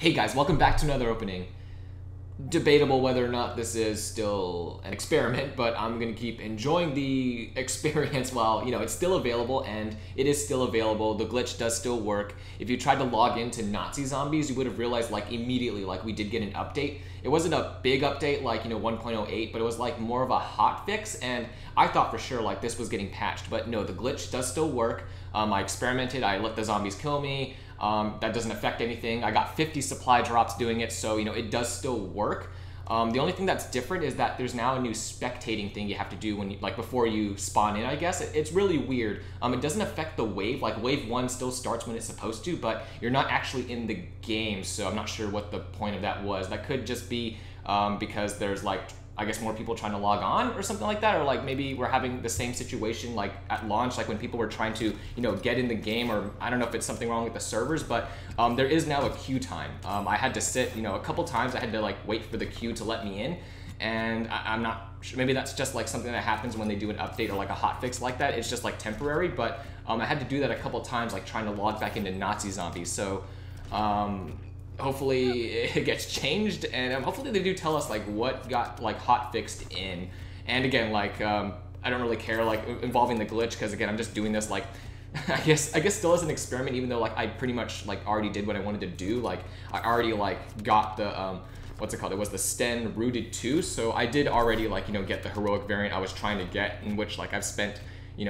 Hey guys, welcome back to another opening. Debatable whether or not this is still an experiment, but I'm gonna keep enjoying the experience while, it's still available, and it is still available. The glitch does still work. If you tried to log into Nazi Zombies, you would have realized immediately, we did get an update. It wasn't a big update 1.08, but it was more of a hot fix, and I thought for sure this was getting patched, but no, the glitch does still work. I experimented, I let the zombies kill me. That doesn't affect anything. I got 50 supply drops doing it, so it does still work. The only thing that's different is that there's now a new spectating thing you have to do when before you spawn in, I guess. It's really weird. It doesn't affect the wave. Wave 1 still starts when it's supposed to, but you're not actually in the game, so I'm not sure what the point of that was. That could just be because there's I guess more people trying to log on or something like that, or maybe we're having the same situation at launch, when people were trying to get in the game, or I don't know if it's something wrong with the servers, but there is now a queue time. I had to sit a couple times. I had to wait for the queue to let me in, and I'm not sure, maybe that's just something that happens when they do an update or a hotfix like that. It's just temporary, but I had to do that a couple times, trying to log back into Nazi Zombies. So hopefully it gets changed, and hopefully they do tell us what got hot fixed in. And again, I don't really care involving the glitch, because again, I'm just doing this I guess still as an experiment, even though I pretty much already did what I wanted to do. I already got the what's it called? It was the Sten Rooted 2, so I did already get the heroic variant I was trying to get, in which I've spent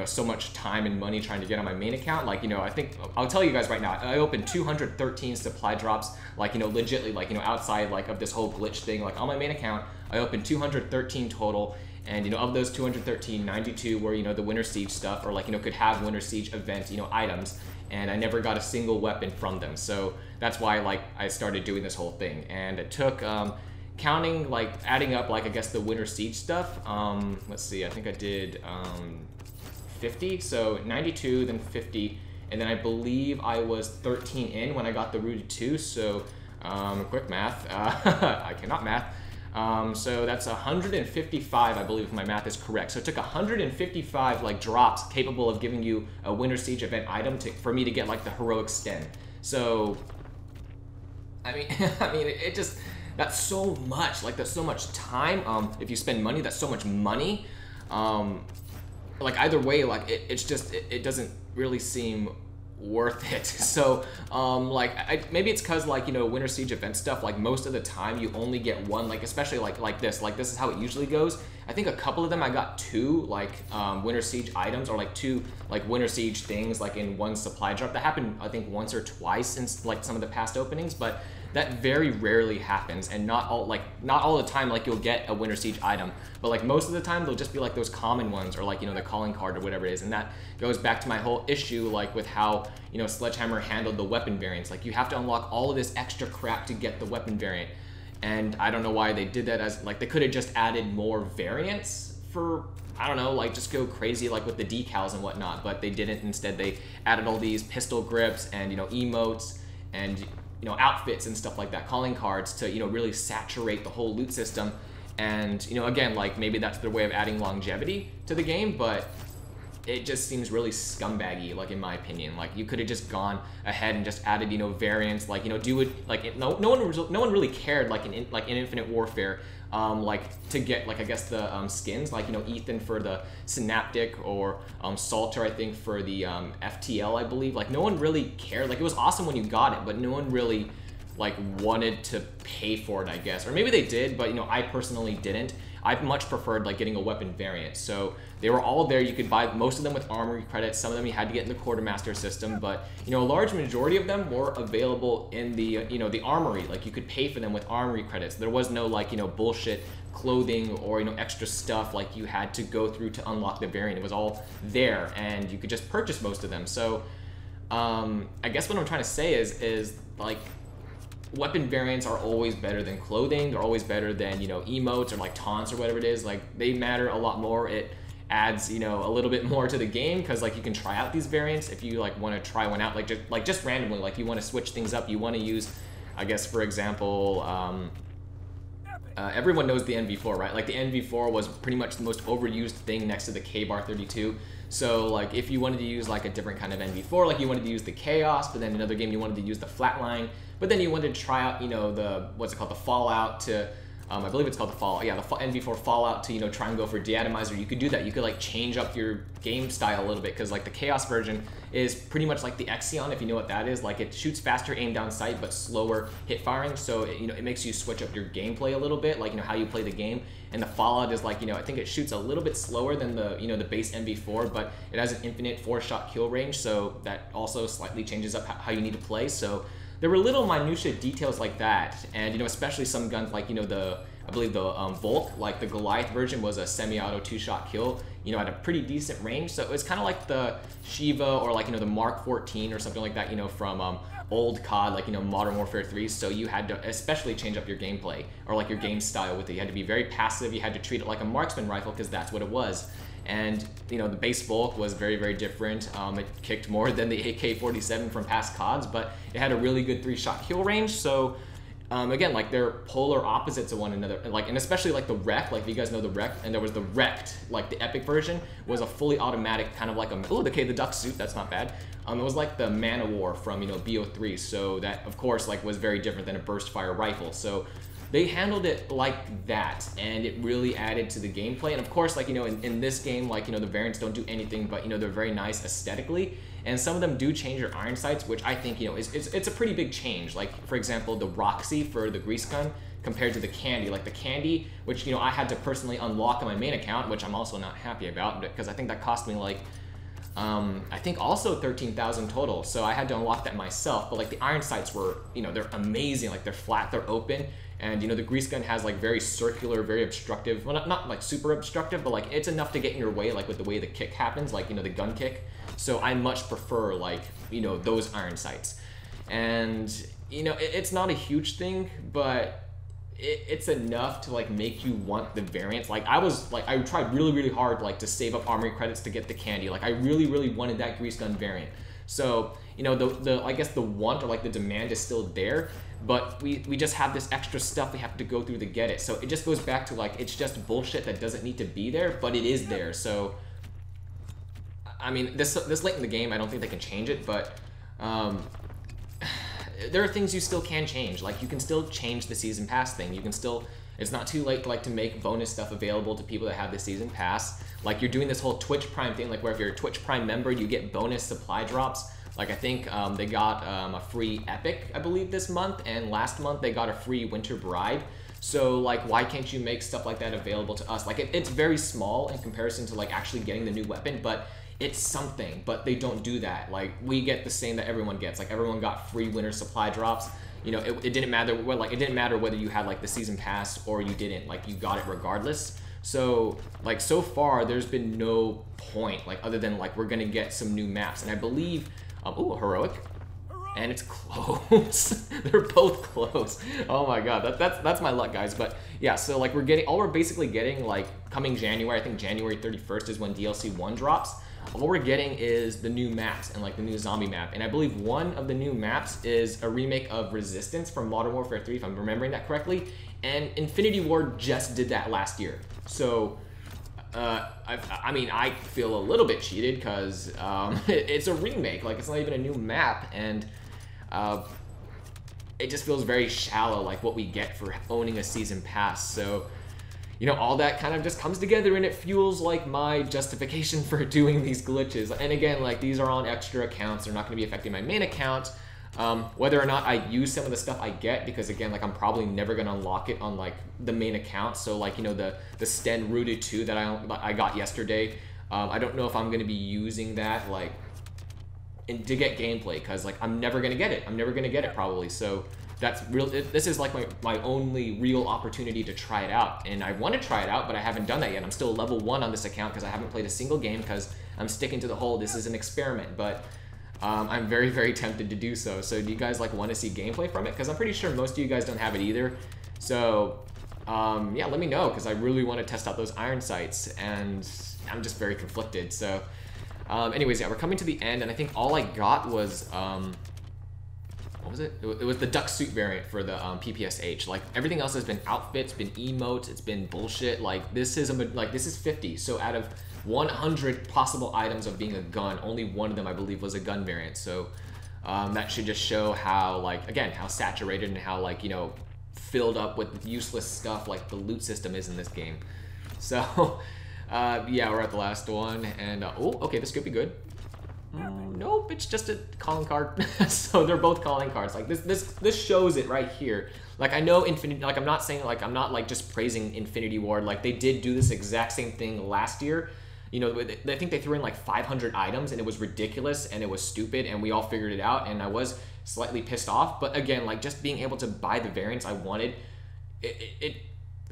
so much time and money trying to get on my main account. I think I'll tell you guys right now, I opened 213 supply drops, legitly, outside of this whole glitch thing, on my main account. I opened 213 total, and of those 213, 92 were the Winter Siege stuff, or could have Winter Siege event items, and I never got a single weapon from them. So that's why I started doing this whole thing, and it took counting, adding up I guess the Winter Siege stuff. Let's see, I think I did 50, so 92, then 50, and then I believe I was 13 in when I got the Rooted 2, so quick math, I cannot math, so that's 155, I believe, if my math is correct. So it took 155 drops capable of giving you a Winter Siege event item for me to get the heroic Sten. So I mean it just, that's so much, that's so much time. If you spend money, that's so much money. Either way, it's just, it doesn't really seem worth it. So maybe it's because Winter Siege event stuff, most of the time you only get one, especially this is how it usually goes. I think a couple of them I got two Winter Siege items, or two Winter Siege things in one supply drop. That happened I think once or twice in some of the past openings, but that very rarely happens, and not all the time you'll get a Winter Siege item, but most of the time they'll just be those common ones, or the calling card or whatever it is. And that goes back to my whole issue with how Sledgehammer handled the weapon variants. You have to unlock all of this extra crap to get the weapon variant, and I don't know why they did that. As they could have just added more variants for, I don't know, just go crazy with the decals and whatnot, but they didn't. Instead they added all these pistol grips and emotes and outfits and stuff like that, calling cards, to really saturate the whole loot system. And again, maybe that's their way of adding longevity to the game, but it just seems really scumbaggy, in my opinion. You could have just gone ahead and just added variants, do it no one really cared in Infinite Warfare, to get I guess the skins, Ethan for the Synaptic, or Salter I think for the FTL, I believe. No one really cared. It was awesome when you got it, but no one really wanted to pay for it, I guess. Or maybe they did, but I personally didn't. I much preferred getting a weapon variant. So they were all there. You could buy most of them with armory credits. Some of them you had to get in the quartermaster system, but a large majority of them were available in the the armory. You could pay for them with armory credits. There was no bullshit clothing or extra stuff you had to go through to unlock the variant. It was all there, and you could just purchase most of them. So I guess what I'm trying to say is weapon variants are always better than clothing. They're always better than emotes or taunts or whatever it is. They matter a lot more. It adds a little bit more to the game, because you can try out these variants if you want to try one out, just randomly. You want to switch things up. You want to use, I guess, for example, everyone knows the NV4, right? Like the NV4 was pretty much the most overused thing next to the K-Bar 32. So like if you wanted to use like a different kind of NV4, like you wanted to use the Chaos, but then another game you wanted to use the Flatline, but then you wanted to try out, you know, the, what's it called, the Fallout to, I believe it's called the Fallout, yeah, the NV4 Fallout to, you know, try and go for deatomizer. You could do that. You could like change up your game style a little bit, because like the Chaos version is pretty much like the Exion, if you know what that is. Like it shoots faster aim down sight, but slower hit firing. So it, you know, it makes you switch up your gameplay a little bit, like, you know, how you play the game. And the Fallout is like, you know, I think it shoots a little bit slower than the, you know, the base NV4, but it has an infinite 4-shot kill range. So that also slightly changes up how you need to play. So there were little minutia details like that. And, you know, especially some guns like, you know, I believe the Volk, like the Goliath version, was a semi-auto 2-shot kill, you know, at a pretty decent range. So it's kind of like the Shiva or like, you know, the Mark 14 or something like that, you know, from old COD, like, you know, Modern Warfare 3. So you had to especially change up your gameplay or like your game style with it. You had to be very passive. You had to treat it like a marksman rifle, because that's what it was. And, you know, the base Volk was very, very different. It kicked more than the AK-47 from past CODs, but it had a really good 3-shot kill range. So again, like they're polar opposites of one another, like, and especially like the Wreck, like if you guys know the Wreck, and there was the Wrecked, like the Epic version was a fully automatic kind of like a, oh, okay, the duck suit, that's not bad. It was like the Man of War from, you know, BO3, so that of course like was very different than a burst fire rifle. So they handled it like that, and it really added to the gameplay. And of course, like, you know, in this game, like, you know, the variants don't do anything, but, you know, they're very nice aesthetically. And some of them do change your iron sights, which I think, you know, it's a pretty big change. Like, for example, the Roxy for the grease gun compared to the Candy. Like the Candy, which, you know, I had to personally unlock on my main account, which I'm also not happy about, because I think that cost me like, I think also 13,000 total. So I had to unlock that myself. But like the iron sights were, you know, they're amazing. Like they're flat, they're open. And, you know, the grease gun has like very circular, very obstructive, well, not like super obstructive, but like it's enough to get in your way, like with the way the kick happens, like, you know, the gun kick. So I much prefer, like, you know, those iron sights. And, you know, it's not a huge thing, but it's enough to like make you want the variants. Like I tried really, really hard like to save up armory credits to get the Candy. Like I really, really wanted that grease gun variant. So, you know, the I guess the want or like the demand is still there, but we just have this extra stuff we have to go through to get it. So it just goes back to like, it's just bullshit that doesn't need to be there, but it is there. So I mean, this late in the game, I don't think they can change it, but there are things you still can change. Like you can still change the season pass thing. You can still, it's not too late to like to make bonus stuff available to people that have the season pass. Like you're doing this whole Twitch Prime thing, like where if you're a Twitch Prime member, you get bonus supply drops. Like I think they got a free Epic, I believe, this month, and last month they got a free Winter Bride. So like, why can't you make stuff like that available to us? Like it's very small in comparison to like actually getting the new weapon, but it's something. But they don't do that. Like we get the same that everyone gets. Like everyone got free winter supply drops. You know, it didn't matter. Well, like it didn't matter whether you had like the season pass or you didn't. Like you got it regardless. So like so far, there's been no point like other than like we're gonna get some new maps. And I believe, ooh, heroic. And it's close. They're both close. Oh my god, that's my luck, guys. But yeah, so like we're basically getting like coming January. I think January 31st is when DLC 1 drops. All we're getting is the new maps and like the new zombie map. And I believe one of the new maps is a remake of Resistance from Modern Warfare 3, if I'm remembering that correctly. And Infinity Ward just did that last year. So I mean, I feel a little bit cheated because it's a remake. Like it's not even a new map, and it just feels very shallow, like what we get for owning a season pass. So, you know, all that kind of just comes together, and it fuels like my justification for doing these glitches. And again, like these are on extra accounts. They're not going to be affecting my main account. Whether or not I use some of the stuff I get, because again, like I'm probably never going to unlock it on like the main account. So like, you know, the Sten Rooted 2 that I got yesterday, I don't know if I'm going to be using that like to get gameplay, because like I'm never going to get it. I'm never going to get it probably. So that's real. This is like my only real opportunity to try it out, and I want to try it out, but I haven't done that yet. I'm still level 1 on this account because I haven't played a single game, because I'm sticking to the whole this is an experiment. But I'm very, very tempted to do so. So do you guys like want to see gameplay from it? Because I'm pretty sure most of you guys don't have it either. So yeah, let me know, because I really want to test out those iron sights, and I'm just very conflicted. So anyways, yeah, we're coming to the end, and I think all I got was what was it? It was the duck suit variant for the PPSH. Like everything else has been outfits, been emotes, it's been bullshit. Like this is this is 50. So out of 100 possible items of being a gun, only one of them I believe was a gun variant. So that should just show how, like, again, how saturated and how, like, you know, filled up with useless stuff like the loot system is in this game. So yeah, we're at the last one, and oh, okay, this could be good. Nope, it's just a calling card. So they're both calling cards. Like this shows it right here. Like I know Infinity, like I'm not saying, like I'm not like just praising Infinity Ward. Like they did do this exact same thing last year. You know, I think they threw in like 500 items and it was ridiculous and it was stupid and we all figured it out and I was slightly pissed off. But again, like just being able to buy the variants I wanted, it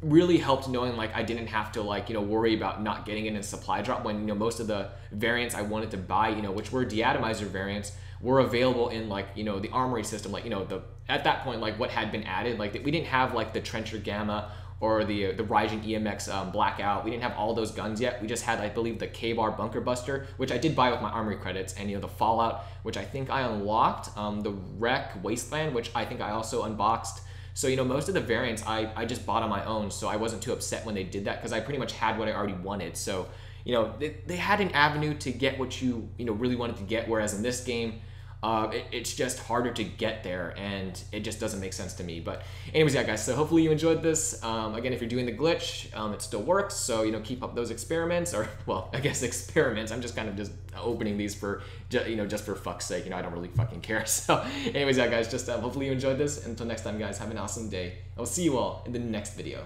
really helped knowing like I didn't have to, like, you know, worry about not getting it in a supply drop when, you know, most of the variants I wanted to buy, you know, which were deatomizer variants, were available in, like, you know, the armory system, like, you know, at that point, like what had been added, like we didn't have like the Trencher Gamma or the Rising EMX Blackout. We didn't have all those guns yet. We just had, I believe, the K-Bar Bunker Buster, which I did buy with my armory credits, and, you know, the Fallout, which I think I unlocked, the Wreck Wasteland, which I think I also unboxed. So, you know, most of the variants I just bought on my own, so I wasn't too upset when they did that because I pretty much had what I already wanted. So, you know, they had an avenue to get what you know, really wanted to get, whereas in this game, it's just harder to get there, and it just doesn't make sense to me. But anyways, yeah, guys, so hopefully you enjoyed this. Again, if you're doing the glitch, it still works, so, you know, keep up those experiments, or, well, I guess experiments. I'm just kind of just opening these for, you know, just for fuck's sake. You know, I don't really fucking care. So anyways, yeah, guys, just hopefully you enjoyed this. Until next time, guys, have an awesome day. I'll see you all in the next video.